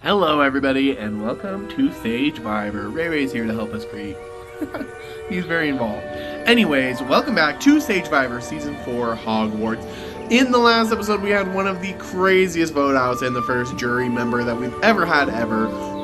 Hello everybody and welcome to Sagevivor. Ray's here to help us create. He's very involved. Anyways, welcome back to Sagevivor Season 4 Hogwarts. In the last episode we had one of the craziest vote outs and the first jury member that we've ever had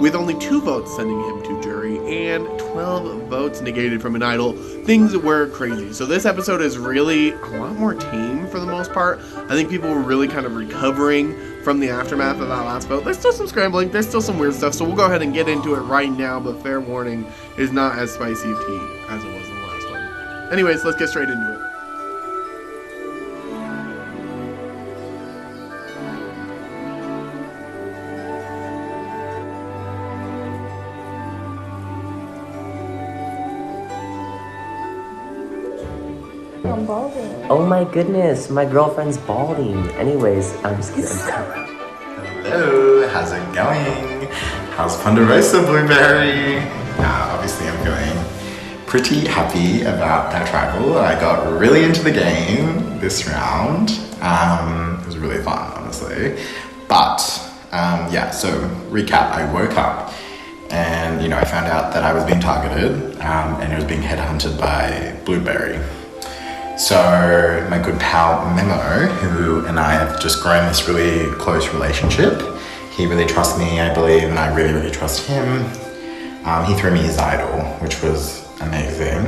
with only 2 votes sending him to jury and 12 votes negated from an idol. Things were crazy. So this episode is really a lot more tame for the most part. I think people were really kind of recovering from the aftermath of that last vote. There's still some scrambling, there's still some weird stuff, so we'll go ahead and get into it right now, but fair warning, is not as spicy of tea as it was in the last one. Anyways, let's get straight into it. I'm balding. Oh my goodness, my girlfriend's balding. Anyways, I'm just kidding. Hello, how's it going? How's Ponderosa Blueberry? Obviously I'm feeling pretty happy about that travel. I got really into the game this round. It was really fun, honestly. But, so recap, I woke up and, I found out that I was being targeted and it was being headhunted by Blueberry. So my good pal Memo, who and I have just grown this really close relationship, he really trusts me, I believe, and I really, really trust him. He threw me his idol, which was amazing.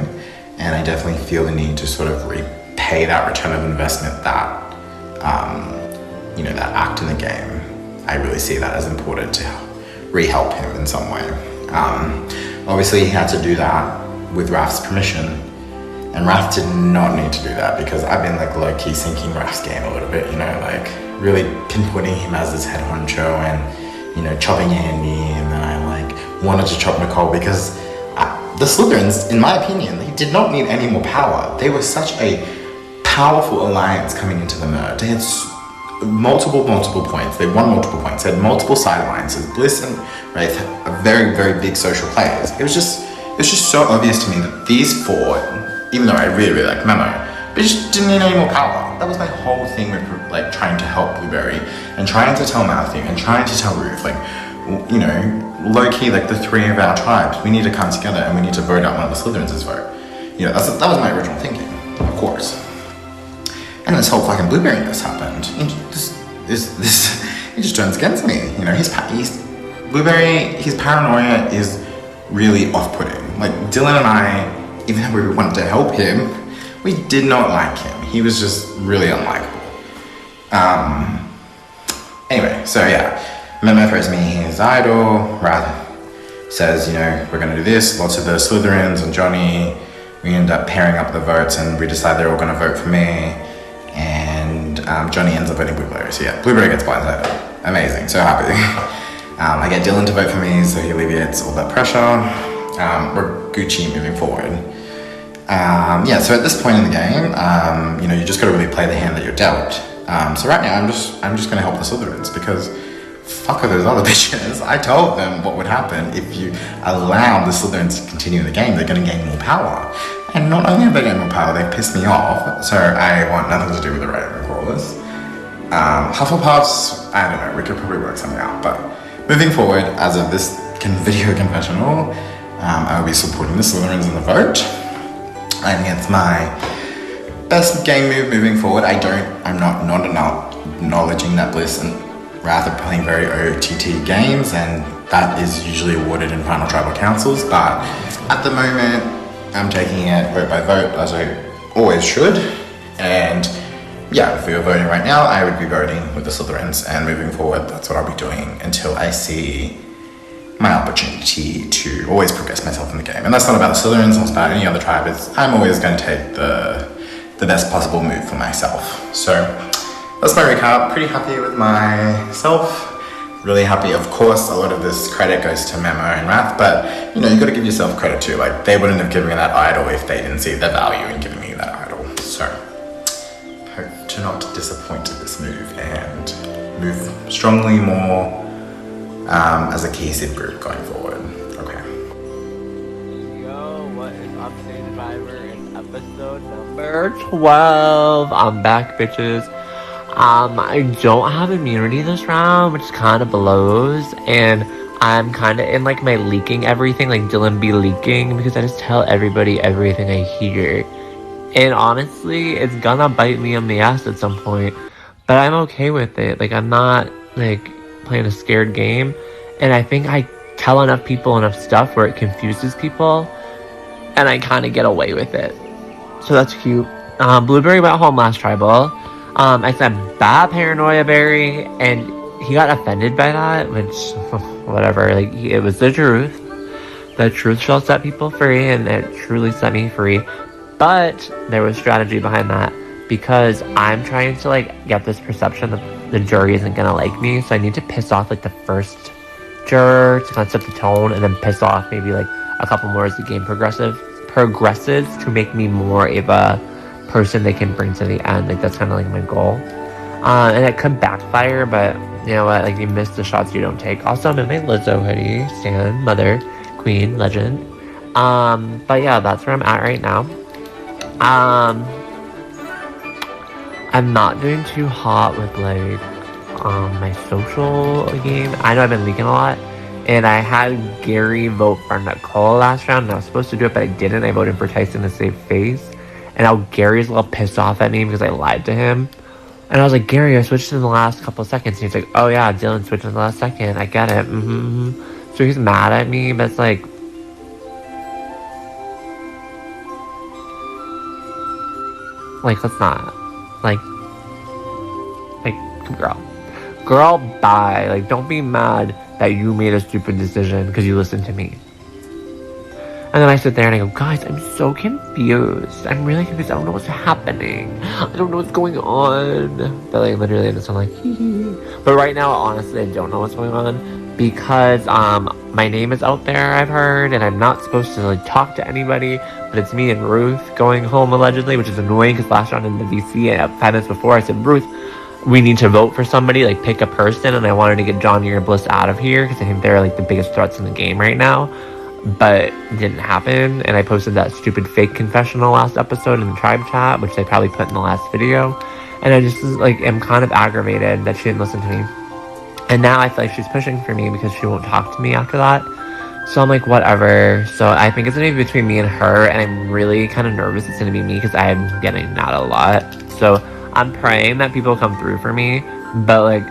And I definitely feel the need to sort of repay that return of investment that, that act in the game. I really see that as important to re-help him in some way. Obviously he had to do that with Raf's permission. And Raph did not need to do that because I've been low-key sinking Raph's game a little bit, really pinpointing him as his head honcho and, chopping Andy, and then I wanted to chop Nicole because the Slytherins, in my opinion, they did not need any more power. They were such a powerful alliance coming into the merge. They had multiple points. They won multiple points. They had multiple side alliances. Bliss and Wraith are very, very big social players. It was just so obvious to me that these 4, even though I really, really like Memo, but just didn't need any more power. That was my whole thing with trying to help Blueberry and trying to tell Matthew and trying to tell Ruth, low-key, the 3 of our tribes, we need to come together and we need to vote out one of the Slytherins' vote. That was my original thinking, of course. And this whole fucking Blueberry mess happened. It just turns against me. Blueberry, his paranoia is really off-putting. Dylan and I, even though we wanted to help him, we did not like him. He was just really unlikable. Anyway, so yeah, Memo throws me his idol. Rath says, we're gonna do this. Lots of the Slytherins and Johnny. We end up pairing up the votes and we decide they're all gonna vote for me. And Johnny ends up voting Blueberry. So yeah, Blueberry gets blindsided. Amazing, so happy. I get Dylan to vote for me, so he alleviates all that pressure. We're Gucci moving forward. So at this point in the game, you just gotta really play the hand that you're dealt. So right now I'm just gonna help the Slytherins because fuck are those other bitches. I told them what would happen if you allow the Slytherins to continue in the game. They're gonna gain more power. And not only have they gained more power, they pissed me off, so I want nothing to do with the Ravenclaws. Hufflepuffs, I don't know, we could probably work something out, but moving forward, as of this video confessional, I will be supporting the Slytherins in the vote. I think it's my best game move moving forward. I'm not acknowledging that Bliss and Wrath are playing very OTT games, and that is usually awarded in final tribal councils, but at the moment, I'm taking it vote by vote, as I always should, and yeah, if we were voting right now, I would be voting with the Slytherins, and moving forward, that's what I'll be doing until I see my opportunity to always progress myself in the game. And that's not about the Slytherins, it's about any other tribe. I'm always going to take the best possible move for myself. So that's my recap. Pretty happy with myself. Really happy. Of course, a lot of this credit goes to Memo and Wrath, but you got to give yourself credit too. They wouldn't have given me that idol if they didn't see the value in giving me that idol. So hope to not disappoint this move and move strongly more as a cohesive group going forward. Okay. Yo, what is up, Sagevivor? It's episode number 12. I'm back, bitches. I don't have immunity this round, which kind of blows, and I'm kind of in like my leaking everything, like Dylan be leaking, because I just tell everybody everything I hear. And honestly, it's gonna bite me in the ass at some point, but I'm okay with it. Like, I'm not like playing a scared game, and I think I tell enough people enough stuff where it confuses people, and I kind of get away with it. So that's cute. Blueberry went home last tribal. I said bad paranoia berry, and he got offended by that, which whatever. Like it was the truth. The truth shall set people free, and it truly set me free. But there was strategy behind that because I'm trying to like get this perception that the jury isn't gonna like me, so I need to piss off like the first juror to kind of set the tone, and then piss off maybe like a couple more as the game progresses to make me more of a person they can bring to the end. Like that's kind of like my goal. And it could backfire, but you know what? Like you miss the shots you don't take. Also, I'm in my Lizzo hoodie. Stan, mother, queen, legend. But yeah, that's where I'm at right now. I'm not doing too hot with like my social game. I know I've been leaking a lot. And I had Gary vote for Nicole last round, and I was supposed to do it, but I didn't. I voted for Tyson to save face. And now Gary's a little pissed off at me because I lied to him. And I was like, Gary, I switched in the last couple of seconds. And he's like, oh yeah, Dylan switched in the last second. I get it. So he's mad at me, but it's like, let's not. Like, girl, bye. Like, don't be mad that you made a stupid decision because you listened to me. And then I sit there and I go, guys, I'm so confused. I'm really confused. I don't know what's happening. I don't know what's going on. But like literally, I'm just like, hee hee. But right now, honestly, I don't know what's going on because my name is out there, I've heard, and I'm not supposed to like talk to anybody. But it's me and Ruth going home allegedly, which is annoying because last round in the VC, 5 minutes before, I said, Ruth, we need to vote for somebody, like pick a person, and I wanted to get Johnny or Bliss out of here because I think they're like the biggest threats in the game right now. But it didn't happen, and I posted that stupid fake confessional last episode in the tribe chat, which they probably put in the last video. And I just like am kind of aggravated that she didn't listen to me. And now I feel like she's pushing for me because she won't talk to me after that. So I'm like, whatever. So I think it's gonna be between me and her, and I'm really kind of nervous it's gonna be me because I'm getting that a lot. So I'm praying that people come through for me, but like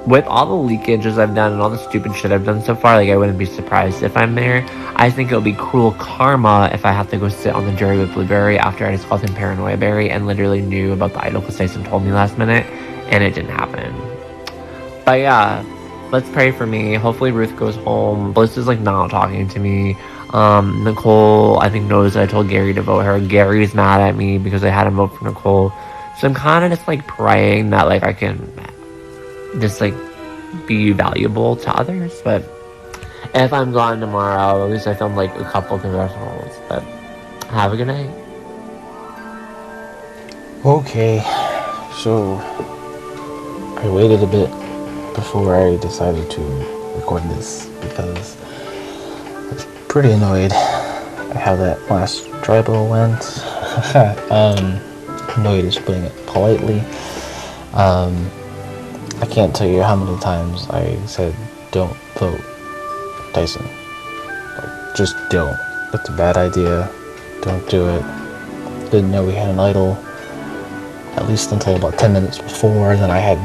with all the leakages I've done and all the stupid shit I've done so far, like I wouldn't be surprised if I'm there. I think it'll be cruel karma if I have to go sit on the jury with Blueberry after I just called him Paranoia Berry and literally knew about the idol because Tyson told me last minute and it didn't happen. But yeah, let's pray for me. Hopefully Ruth goes home. Bliss is like not talking to me. Nicole, I think, knows that I told Gary to vote her. Gary's mad at me because I had him vote for Nicole. So I'm kind of just like praying that like I can just like be valuable to others. But if I'm gone tomorrow, at least I filmed like a couple confessionals. But have a good night. Okay, so I waited a bit before I decided to record this because I was pretty annoyed at how that last tribal went. Annoyed is putting it politely. I can't tell you how many times I said, don't vote Tyson. Like, just don't. It's a bad idea. Don't do it. Didn't know we had an idol, at least until about 10 minutes before. Then I had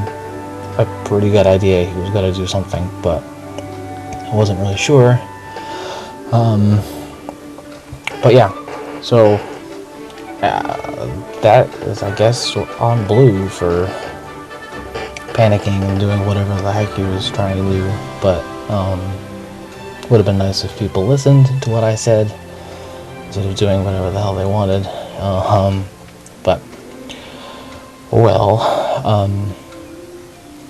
a pretty good idea he was going to do something, but I wasn't really sure. But yeah, so that is, I guess, on Blue for panicking and doing whatever the heck he was trying to do. But would have been nice if people listened to what I said instead of doing whatever the hell they wanted. But well,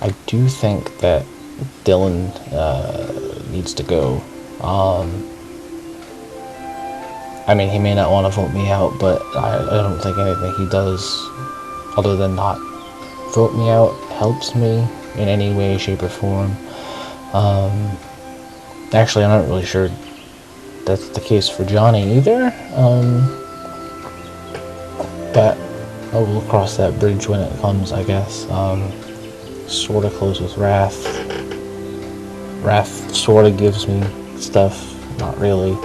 I do think that Dylan needs to go. I mean, he may not want to vote me out, but I don't think anything he does other than not vote me out helps me in any way, shape, or form. Actually, I'm not really sure that's the case for Johnny either. But we'll cross that bridge when it comes, I guess. Sort of close with Wrath. Wrath sort of gives me stuff, not really.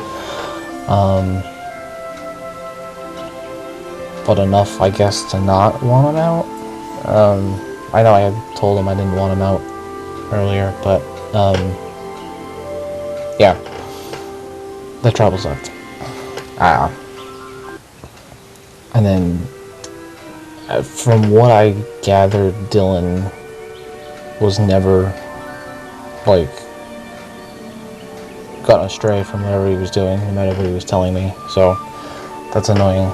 But enough, I guess, to not want him out. I know I had told him I didn't want him out earlier, but yeah, the trouble sucked. And then, from what I gathered, Dylan was never, like, gotten astray from whatever he was doing, no matter what he was telling me, so that's annoying.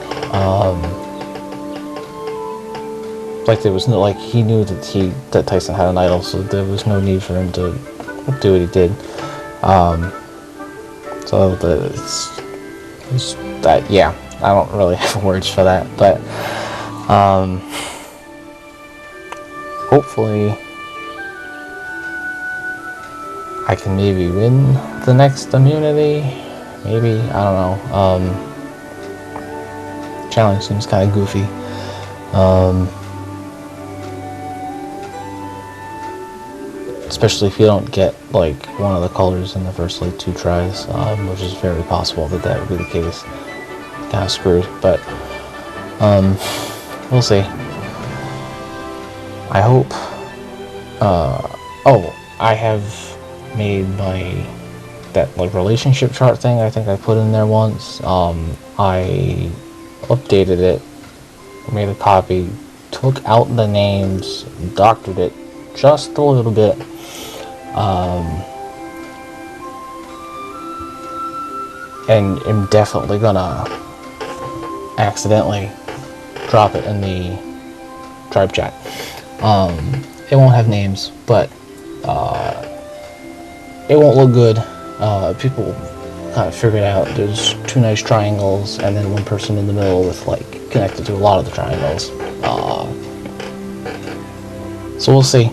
Like, there was no, like, he knew that Tyson had an idol, so there was no need for him to do what he did. So it's that, yeah, I don't really have words for that, but hopefully I can maybe win the next immunity. Maybe, I don't know. Challenge seems kind of goofy. Especially if you don't get, like, one of the colors in the first, like, 2 tries, which is very possible that would be the case. Kind of screwed, but we'll see. I hope. Oh, I have made that like relationship chart thing. I think I put in there once. I updated it, made a copy, took out the names, doctored it just a little bit. And am definitely gonna accidentally drop it in the tribe chat. It won't have names, but it won't look good. People kind of figured out there's 2 nice triangles and then 1 person in the middle with, like, connected to a lot of the triangles. So we'll see.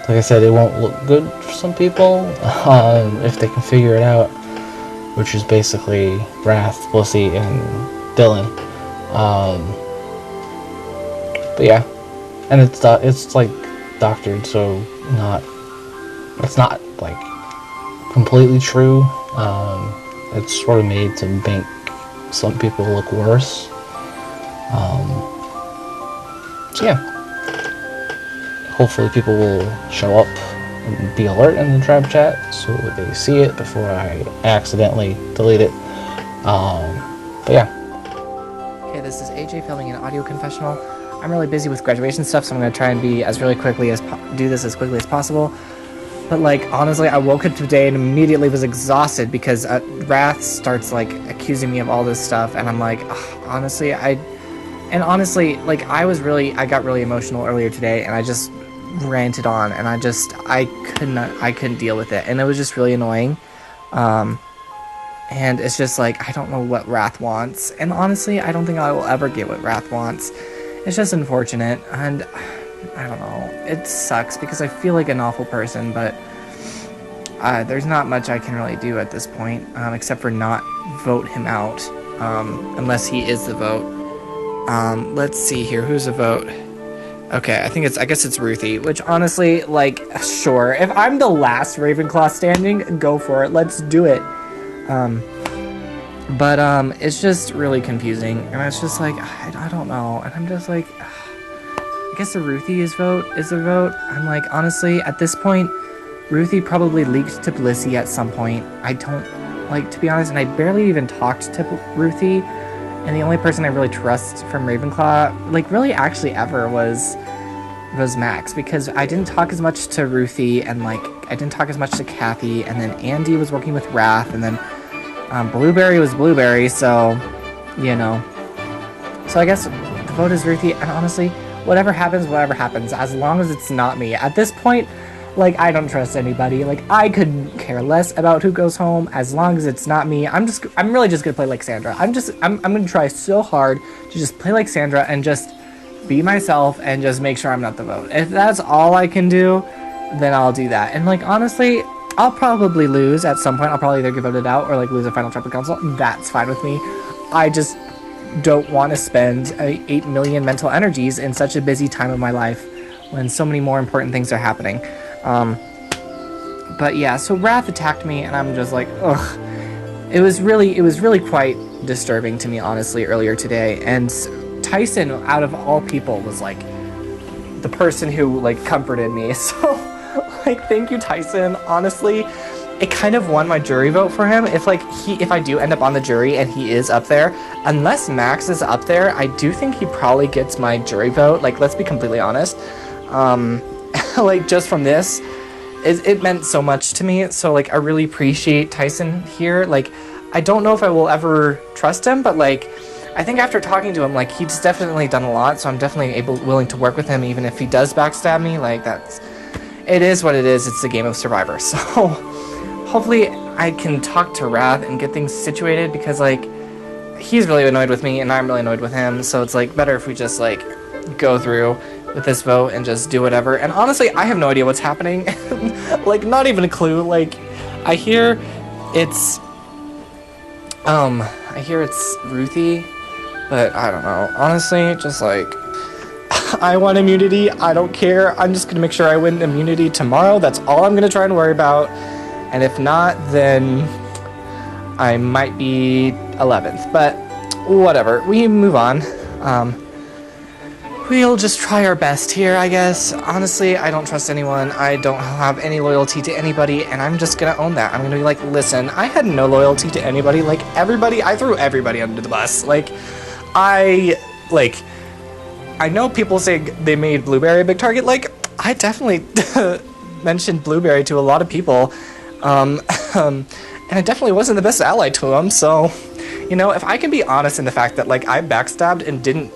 Like I said, it won't look good for some people if they can figure it out, which is basically Wrath, Blissey, and Dylan. But yeah, and it's like doctored, so it's not like completely true. It's sort of made to make some people look worse. So yeah. Hopefully people will show up and be alert in the tribe chat so they see it before I accidentally delete it. But yeah. Okay, this is AJ filming an audio confessional. I'm really busy with graduation stuff, so I'm going to try and be as really quickly as do this as quickly as possible. But, like, honestly, I woke up today and immediately was exhausted because Wrath starts, like, accusing me of all this stuff, and I'm like, honestly, like, I got really emotional earlier today, and I just ranted on, and I couldn't deal with it, and it was just really annoying. And it's just like, I don't know what Wrath wants, and honestly, I don't think I will ever get what Wrath wants. It's just unfortunate, and I don't know, it sucks because I feel like an awful person, but there's not much I can really do at this point, except for not vote him out, unless he is the vote. Let's see here, who's the vote? Okay, I guess it's Ruthie, which honestly, like, sure, if I'm the last Ravenclaw standing, go for it, let's do it. But it's just really confusing, and it's just like, I don't know, and I'm just like, I guess the Ruthie is the vote. I'm like, honestly, at this point, Ruthie probably leaked to Blissey at some point. I don't, like, to be honest, and I barely even talked to Ruthie. And the only person I really trust from Ravenclaw, like, really actually ever was Max, because I didn't talk as much to Ruthie, and, like, I didn't talk as much to Kathy, and then Andy was working with Wrath, and then Blueberry was Blueberry, so, you know. So I guess the vote is Ruthie, and honestly, whatever happens, as long as it's not me. At this point, like, I don't trust anybody. Like, I couldn't care less about who goes home as long as it's not me. I'm really just gonna play like Sandra. I'm gonna try so hard to just play like Sandra and just be myself and just make sure I'm not the vote. If that's all I can do, then I'll do that. And, like, honestly, I'll probably lose at some point. I'll probably either get voted out or, like, lose a final tribal council. That's fine with me. I just don't want to spend 8 million mental energies in such a busy time of my life when so many more important things are happening. But yeah, so Wrath attacked me, and I'm just like, ugh. It was really quite disturbing to me, honestly, earlier today. And Tyson, out of all people, was like the person who like comforted me. So like, thank you, Tyson. Honestly, it kind of won my jury vote for him. If I do end up on the jury and he is up there, unless Max is up there, I do think he probably gets my jury vote. Like, let's be completely honest. Like, just from this, it meant so much to me. So like, I really appreciate Tyson here. Like, I don't know if I will ever trust him, but like, I think after talking to him, like, he's definitely done a lot. So I'm definitely willing to work with him, even if he does backstab me. Like, it is what it is. It's a game of Survivor. So hopefully I can talk to Wrath and get things situated, because like, he's really annoyed with me and I'm really annoyed with him. So it's like better if we just like go through with this vote and just do whatever. And honestly, I have no idea what's happening. Like, not even a clue. Like, I hear it's Ruthie, but I don't know. Honestly, just like, I want immunity. I don't care. I'm just gonna make sure I win immunity tomorrow. That's all I'm gonna try and worry about. And if not, then I might be 11th. But whatever. We move on. We'll just try our best here, I guess. Honestly, I don't trust anyone. I don't have any loyalty to anybody, and I'm just gonna own that. I'm gonna be like, listen, I had no loyalty to anybody. Like, I threw everybody under the bus. Like, I know people say they made Blueberry a big target. Like, I definitely mentioned Blueberry to a lot of people, and I definitely wasn't the best ally to him. So, you know, if I can be honest in the fact that like, I backstabbed and didn't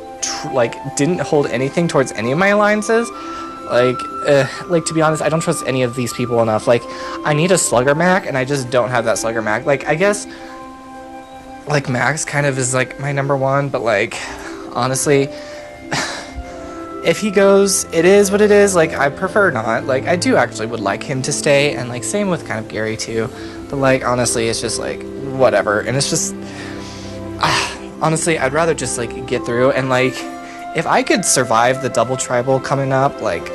hold anything towards any of my alliances, like to be honest, I don't trust any of these people enough. Like, I need a Slugger Mac, and I just don't have that Slugger Mac. Like, I guess like Max kind of is like my number one, but like, honestly, if he goes, it is what it is. Like, I prefer not. Like, I do actually would like him to stay, and like, same with kind of Gary too. But like, honestly, it's just like, whatever. And it's just, honestly, I'd rather just like get through. And like, if I could survive the double tribal coming up, like,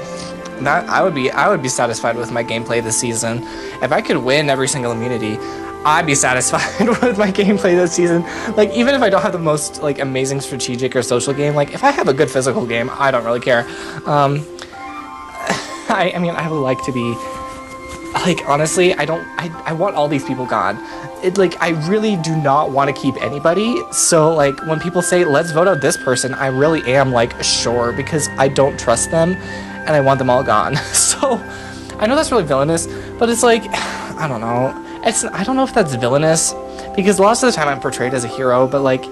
that, I would be satisfied with my gameplay this season. If I could win every single immunity, I'd be satisfied with my gameplay this season. Like, even if I don't have the most like amazing strategic or social game, like, if I have a good physical game, I don't really care. I mean, I would like to be, like, honestly, I want all these people gone. I really do not want to keep anybody. So like, when people say let's vote out this person, I really am like, sure, because I don't trust them and I want them all gone. So I know that's really villainous, but it's like, I don't know. I don't know if that's villainous, because lots of the time I'm portrayed as a hero, but like,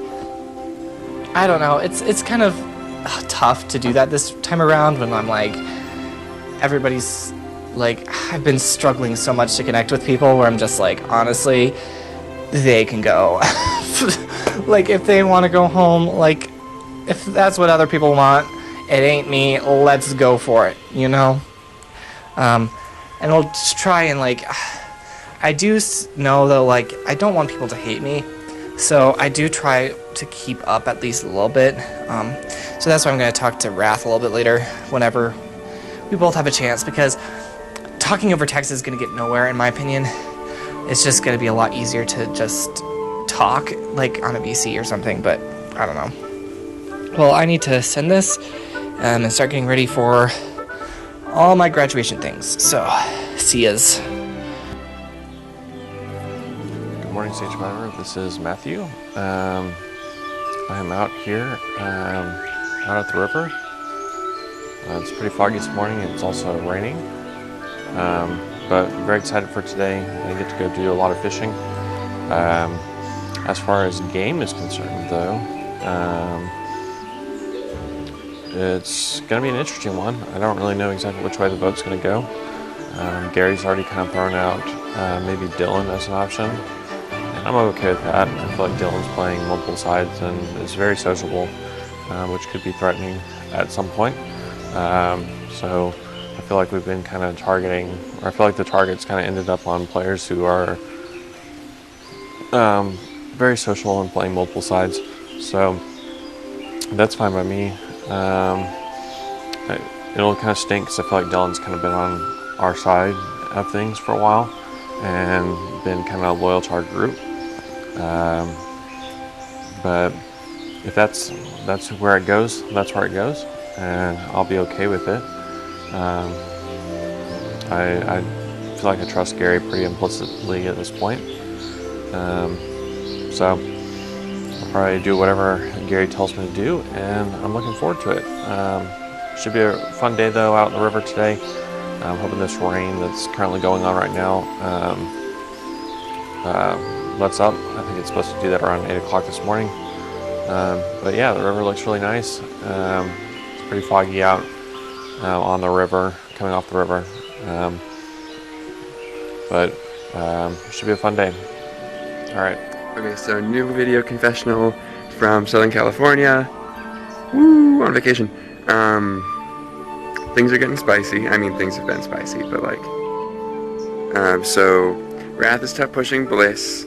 I don't know. It's kind of tough to do that this time around when I'm like, everybody's like, I've been struggling so much to connect with people where I'm just like, honestly, they can go. Like, if they want to go home, like, if that's what other people want, it ain't me, let's go for it, you know? And I'll just try and like, I do know though, like, I don't want people to hate me, so I do try to keep up at least a little bit. So that's why I'm going to talk to Wrath a little bit later, whenever we both have a chance, because talking over text is going to get nowhere, in my opinion. It's just going to be a lot easier to just talk, like, on a VC or something, but I don't know. Well, I need to send this and start getting ready for all my graduation things, so see yas. Good morning, Sagevivor. This is Matthew. I am out here, out at the river. It's pretty foggy this morning, and it's also raining. But I'm very excited for today. I get to go do a lot of fishing. As far as game is concerned, though, it's going to be an interesting one. I don't really know exactly which way the vote's going to go. Gary's already kind of thrown out maybe Dylan as an option. And I'm okay with that. I feel like Dylan's playing multiple sides and is very sociable, which could be threatening at some point. So I feel like we've been kind of targeting, or I feel like the targets kind of ended up on players who are very social and playing multiple sides. So that's fine by me. It'll kind of stink because I feel like Dylan's kind of been on our side of things for a while and been kind of loyal to our group. But if that's where it goes, that's where it goes, and I'll be okay with it. I feel like I trust Gary pretty implicitly at this point. So I'll probably do whatever Gary tells me to do, and I'm looking forward to it. Should be a fun day though out in the river today. I'm hoping this rain that's currently going on right now lets up. I think it's supposed to do that around 8 o'clock this morning. But yeah, the river looks really nice. It's pretty foggy out on the river, coming off the river. But should be a fun day. All right. Okay, so new video confessional from Southern California. Woo, on vacation. Things are getting spicy. I mean, things have been spicy, but like, so Wrath is tough pushing Bliss.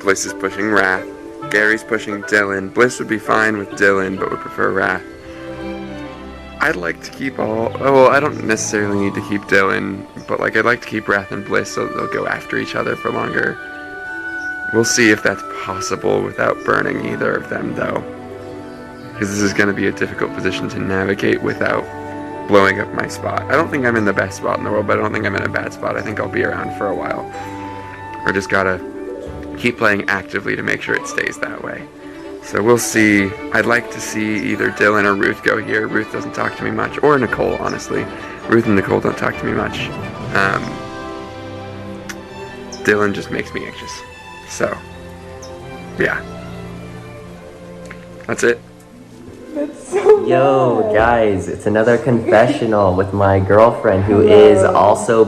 Bliss is pushing Wrath. Gary's pushing Dylan. Bliss would be fine with Dylan, but would prefer Wrath. I'd like to keep well, I don't necessarily need to keep Dylan, but like, I'd like to keep Wrath and Bliss so they'll go after each other for longer. We'll see if that's possible without burning either of them, though. Because this is going to be a difficult position to navigate without blowing up my spot. I don't think I'm in the best spot in the world, but I don't think I'm in a bad spot. I think I'll be around for a while. I just gotta keep playing actively to make sure it stays that way. So we'll see. I'd like to see either Dylan or Ruth go here. Ruth doesn't talk to me much, or Nicole, honestly. Ruth and Nicole don't talk to me much. Dylan just makes me anxious. So, yeah. That's it. That's so Yo, bad. guys, it's another confessional with my girlfriend who is also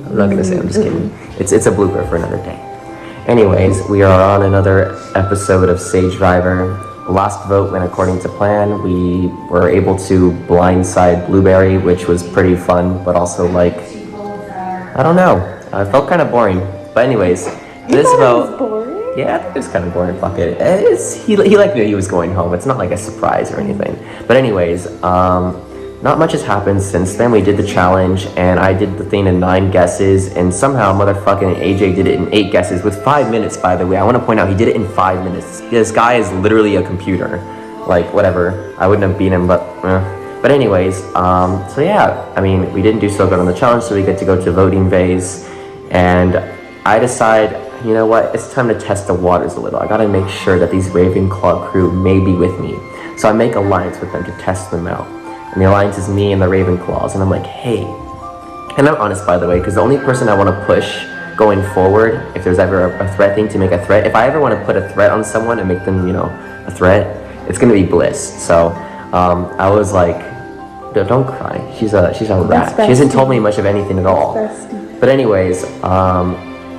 I'm not gonna say, I'm just kidding. It's a blooper for another day. Anyways, we are on another episode of Sagevivor. Last vote went according to plan. We were able to blindside Blueberry, which was pretty fun, but also like, I don't know. I felt kind of boring. But anyways, this vote. It was boring? Yeah, it was kind of boring. Fuck it. He like knew he was going home. It's not like a surprise or anything. But anyways, not much has happened since then. We did the challenge, and I did the thing in 9 guesses, and somehow motherfucking AJ did it in 8 guesses with 5 minutes. By the way, I want to point out he did it in 5 minutes. This guy is literally a computer. Like whatever. I wouldn't have beat him, but. But anyways, so yeah. I mean, we didn't do so good on the challenge, so we get to go to voting phase, and I decide. You know what, it's time to test the waters a little. I gotta make sure that these Ravenclaw crew may be with me. So I make alliance with them to test them out. And the alliance is me and the Ravenclaws. And I'm like, hey. And I'm honest, by the way, because the only person I want to push going forward, if there's ever a threat thing to make a threat, if I ever want to put a threat on someone and make them, you know, a threat, it's gonna be Bliss. So I was like, don't cry. She's a rat. She hasn't told me much of anything at all. But anyways,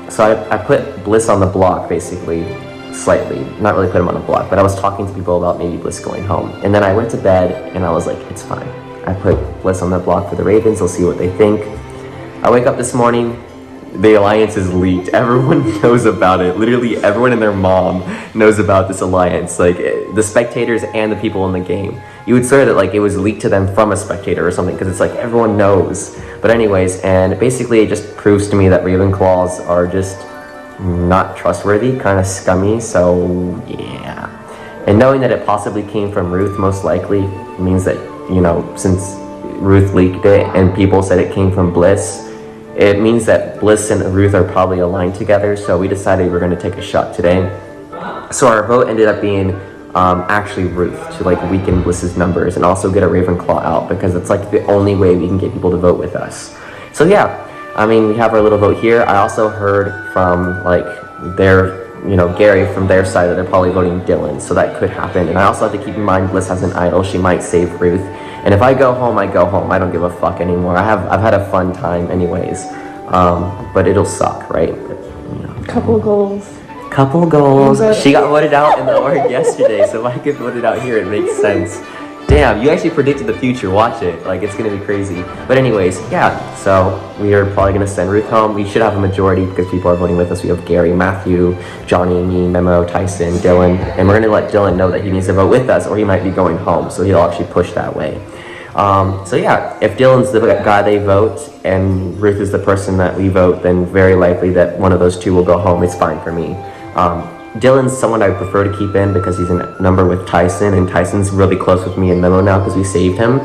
so I put Bliss on the block, basically, slightly. Not really put him on the block, but I was talking to people about maybe Bliss going home. And then I went to bed, and I was like, it's fine. I put Bliss on the block for the Ravens. They'll see what they think. I wake up this morning. The alliance is leaked. Everyone knows about it. Literally everyone and their mom knows about this alliance. Like, the spectators and the people in the game. You would swear that like it was leaked to them from a spectator or something, because it's like everyone knows. But anyways, and basically it just proves to me that Ravenclaws are just not trustworthy, kind of scummy. So yeah. And knowing that it possibly came from Ruth most likely means that, you know, since Ruth leaked it and people said it came from Bliss, it means that Bliss and Ruth are probably aligned together. So we decided we're going to take a shot today. So our vote ended up being actually Ruth, to like weaken Bliss's numbers and also get a Ravenclaw out, because it's like the only way we can get people to vote with us. So yeah, I mean, we have our little vote here. I also heard from like their, you know, Gary from their side that they're probably voting Dylan, so that could happen. And I also have to keep in mind Bliss has an idol. She might save Ruth. And if I go home, I go home. I don't give a fuck anymore. I've had a fun time anyways. But it'll suck, right? But, you know. Couple goals. Couple goals. She got voted out in the org yesterday, so if I get voted out here, it makes sense. Damn, you actually predicted the future. Watch it. Like, it's gonna be crazy. But anyways, yeah, so we are probably gonna send Ruth home. We should have a majority because people are voting with us. We have Gary, Matthew, Johnny, me, Memo, Tyson, Dylan. And we're gonna let Dylan know that he needs to vote with us or he might be going home. So he'll actually push that way. So yeah, if Dylan's the guy they vote and Ruth is the person that we vote, then very likely that one of those two will go home. It's fine for me. Dylan's someone I prefer to keep in because he's a number with Tyson, and Tyson's really close with me and Memo now because we saved him.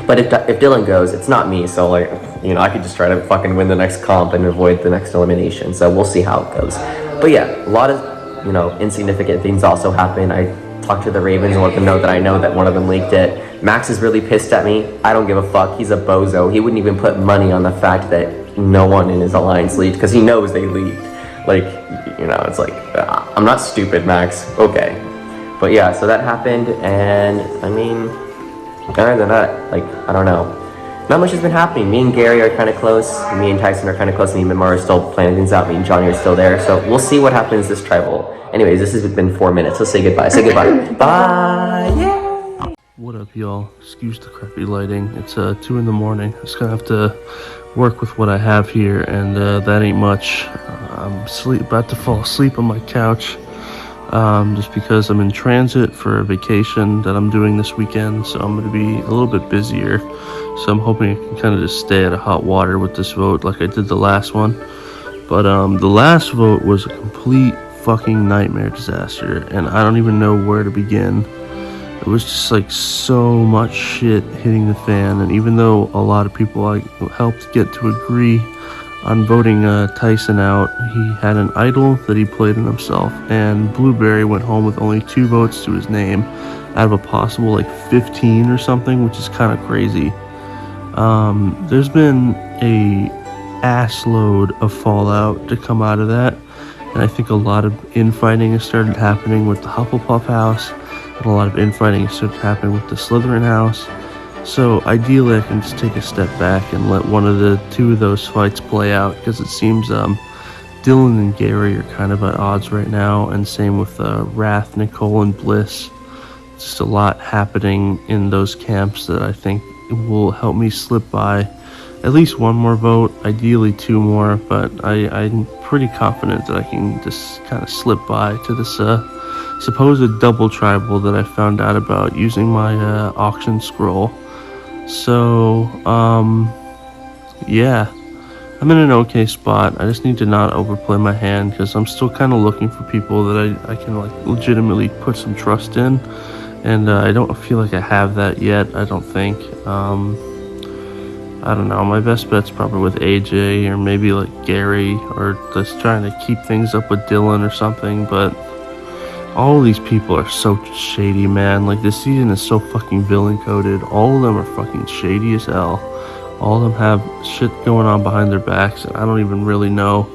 But if Dylan goes, it's not me, so like, you know, I could just try to fucking win the next comp and avoid the next elimination. So we'll see how it goes. But yeah, a lot of, you know, insignificant things also happen. I talked to the Ravens and let them know that I know that one of them leaked it. Max is really pissed at me. I don't give a fuck. He's a bozo. He wouldn't even put money on the fact that no one in his alliance leaked because he knows they leaked. Like, you know, it's like, I'm not stupid, Max. Okay. But yeah, so that happened, and I mean, other than that, like, I don't know. Not much has been happening. Me and Gary are kind of close. Me and Tyson are kind of close. Me and Mimar are still planning things out. Me and Johnny are still there. So we'll see what happens this tribal. Anyways, this has been 4 minutes. Let's say goodbye. Say goodbye. Bye. Yeah. What up, y'all? Excuse the crappy lighting. It's 2 in the morning. I'm just gonna have to work with what I have here, and that ain't much. I'm about to fall asleep on my couch, just because I'm in transit for a vacation that I'm doing this weekend, so I'm going to be a little bit busier. So I'm hoping I can kind of just stay out of hot water with this vote like I did the last one. But the last vote was a complete fucking nightmare disaster, and I don't even know where to begin. It was just like so much shit hitting the fan, and even though a lot of people I helped get to agree on voting Tyson out, he had an idol that he played in himself, and Blueberry went home with only 2 votes to his name out of a possible like 15 or something, which is kind of crazy. There's been a ass load of fallout to come out of that, and I think a lot of infighting has started happening with the Hufflepuff house, and a lot of infighting has started happening with the Slytherin house. So ideally I can just take a step back and let one of the 2 of those fights play out, because it seems Dylan and Gary are kind of at odds right now, and same with Wrath, Nicole, and Bliss. Just a lot happening in those camps that I think will help me slip by at least 1 more vote, ideally 2 more, but I'm pretty confident that I can just kind of slip by to this supposed double tribal that I found out about using my auction scroll. So, yeah, I'm in an okay spot. I just need to not overplay my hand, because I'm still kind of looking for people that I can like legitimately put some trust in, and I don't feel like I have that yet. I don't think. I don't know. My best bet's probably with AJ or maybe like Gary, or just trying to keep things up with Dylan or something, but all of these people are so shady, man. Like, this season is so fucking villain coded. All of them are fucking shady as hell. All of them have shit going on behind their backs, and I don't even really know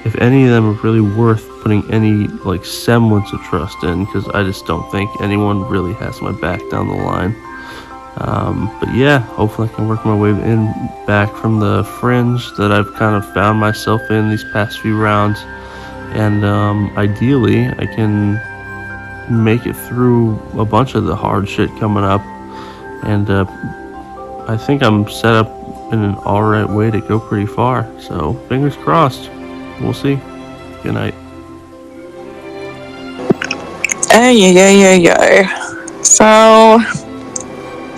if any of them are really worth putting any like semblance of trust in, because I just don't think anyone really has my back down the line. But yeah, hopefully I can work my way in back from the fringe that I've kind of found myself in these past few rounds, and ideally I can make it through a bunch of the hard shit coming up, and I think I'm set up in an alright way to go pretty far, so fingers crossed. We'll see. Good night. So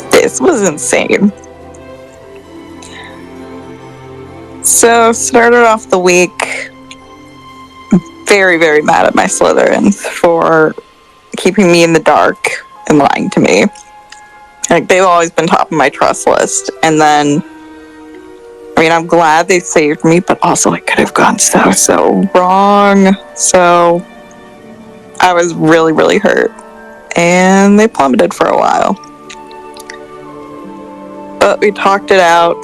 this was insane. So started off the week very, very mad at my Slytherins for keeping me in the dark and lying to me. Like, they've always been top of my trust list. And then, I mean, I'm glad they saved me, but also it could have gone so wrong. So I was really, really hurt. And they plummeted for a while. But we talked it out,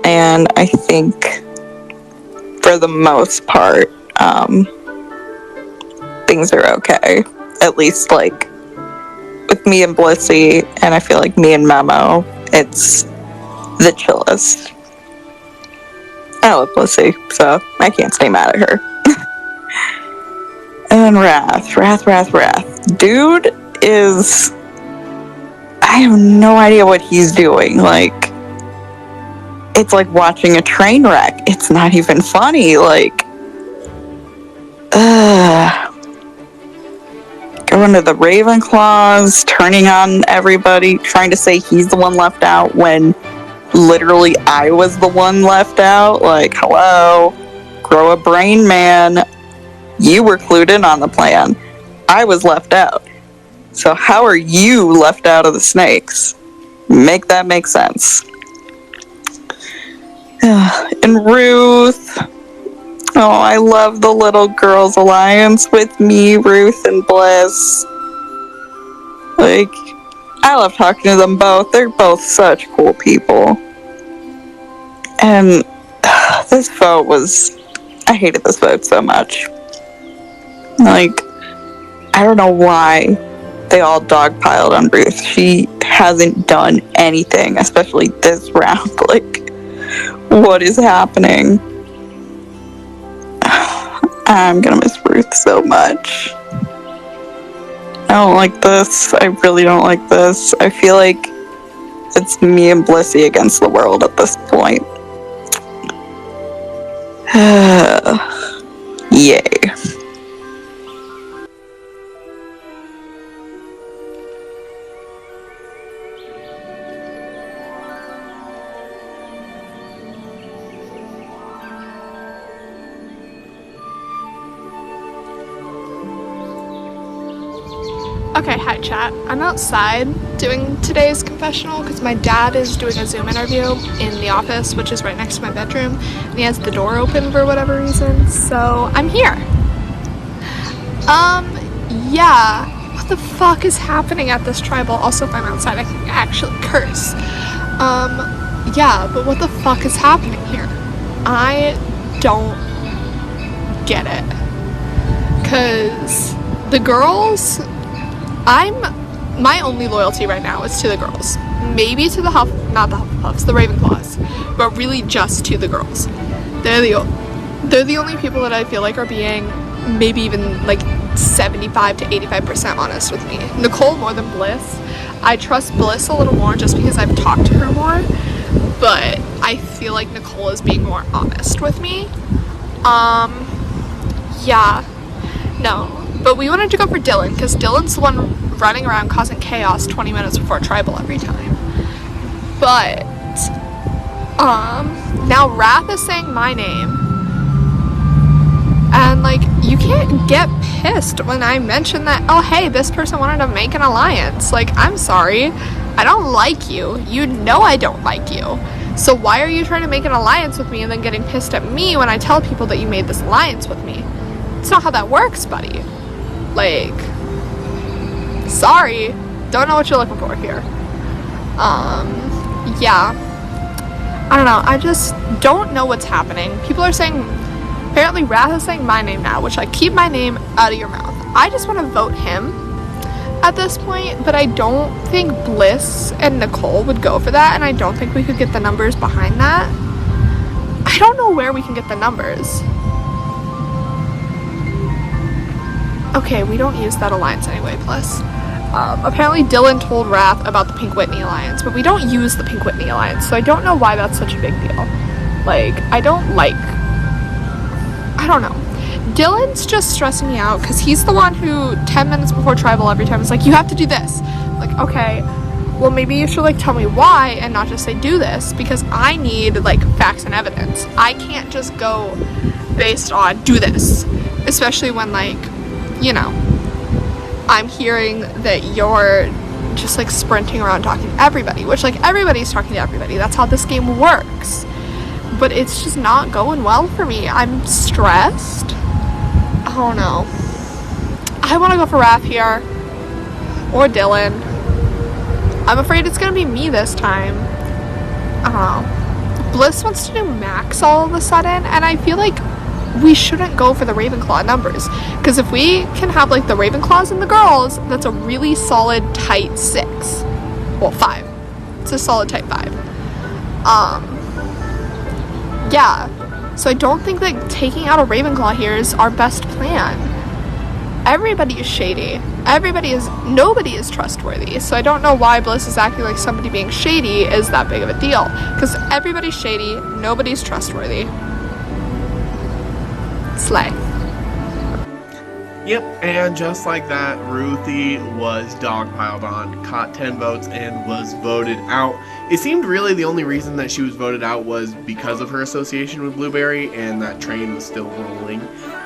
and I think for the most part, things are okay. At least, like, with me and Blissy, and I feel like me and Memo, it's the chillest. I love Blissy, so I can't stay mad at her. And then Wrath. Dude is I have no idea what he's doing. Like, it's like watching a train wreck. It's not even funny. Like, going to the Ravenclaws, turning on everybody, trying to say he's the one left out when literally I was the one left out. Like, hello, grow a brain, man. You were clued in on the plan. I was left out. So how are you left out of the snakes? Make that make sense. And Ruth. Oh, I love the little girls alliance with me, Ruth and Bliss. Like, I love talking to them both. They're both such cool people. And this vote was... I hated this vote so much. Like, I don't know why they all dogpiled on Ruth. She hasn't done anything, especially this round. Like, what is happening? I'm gonna miss Ruth so much. I don't like this. I really don't like this. I feel like it's me and Blissy against the world at this point. Yay. Okay, hi chat. I'm outside doing today's confessional because my dad is doing a Zoom interview in the office, which is right next to my bedroom, and he has the door open for whatever reason, so I'm here. Yeah. What the fuck is happening at this tribal? Also, if I'm outside, I can actually curse. Yeah, but what the fuck is happening here? I don't get it. Because the girls... my only loyalty right now is to the girls. Maybe to the not the Hufflepuffs, the Ravenclaws, but really just to the girls. They're the only people that I feel like are being maybe even like 75 to 85% honest with me. Nicole more than Bliss. I trust Bliss a little more just because I've talked to her more, but I feel like Nicole is being more honest with me. Yeah. No. But we wanted to go for Dylan, because Dylan's the one running around causing chaos 20 minutes before tribal every time. But, now Wrath is saying my name. And, like, you can't get pissed when I mention that, oh, hey, this person wanted to make an alliance. Like, I'm sorry. I don't like you. You know I don't like you. So why are you trying to make an alliance with me and then getting pissed at me when I tell people that you made this alliance with me? It's not how that works, buddy. Like, sorry, don't know what you're looking for here. Yeah, I don't know, I just don't know what's happening. People are saying, apparently Wrath is saying my name now, which, like, keep my name out of your mouth. I just want to vote him at this point, but I don't think Bliss and Nicole would go for that, and I don't think we could get the numbers behind that. I don't know where we can get the numbers. Okay, we don't use that alliance anyway, Bliss. Apparently Dylan told Wrath about the Pink Whitney alliance, but we don't use the Pink Whitney alliance, so I don't know why that's such a big deal. Like, I don't know. Dylan's just stressing me out, because he's the one who 10 minutes before tribal every time is like, you have to do this. Like, okay, well, maybe you should, like, tell me why and not just say do this, because I need, like, facts and evidence. I can't just go based on do this, especially when, like, you know, I'm hearing that you're just, like, sprinting around talking to everybody, which, like, everybody's talking to everybody. That's how this game works. But it's just not going well for me. I'm stressed. I don't know. I want to go for Wrath here. Or Dylan. I'm afraid it's going to be me this time. I don't know. Bliss wants to do Max all of a sudden, and I feel like we shouldn't go for the Ravenclaw numbers, because if we can have, like, the Ravenclaws and the girls, that's a really solid tight 6. Well, 5. It's a solid tight 5. Yeah. So I don't think that taking out a Ravenclaw here is our best plan. Everybody is shady. nobody is trustworthy. So I don't know why Bliss is acting like somebody being shady is that big of a deal. Because everybody's shady, nobody's trustworthy. Slay. Yep, and just like that, Ruthie was dogpiled on, caught 10 votes, and was voted out. It seemed really the only reason that she was voted out was because of her association with Blueberry, and that train was still rolling.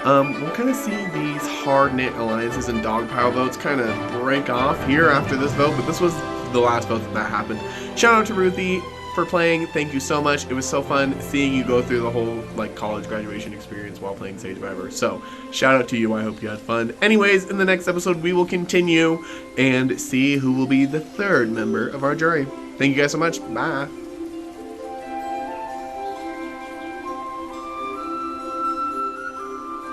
We'll kind of see these hard-knit alliances and dogpile votes kind of break off here after this vote, but this was the last vote that happened. Shout out to Ruthie for playing. Thank you so much. It was so fun seeing you go through the whole college graduation experience while playing Sagevivor. So shout out to you. I hope you had fun. Anyways, in the next episode we will continue and see who will be the third member of our jury. Thank you guys so much. Bye.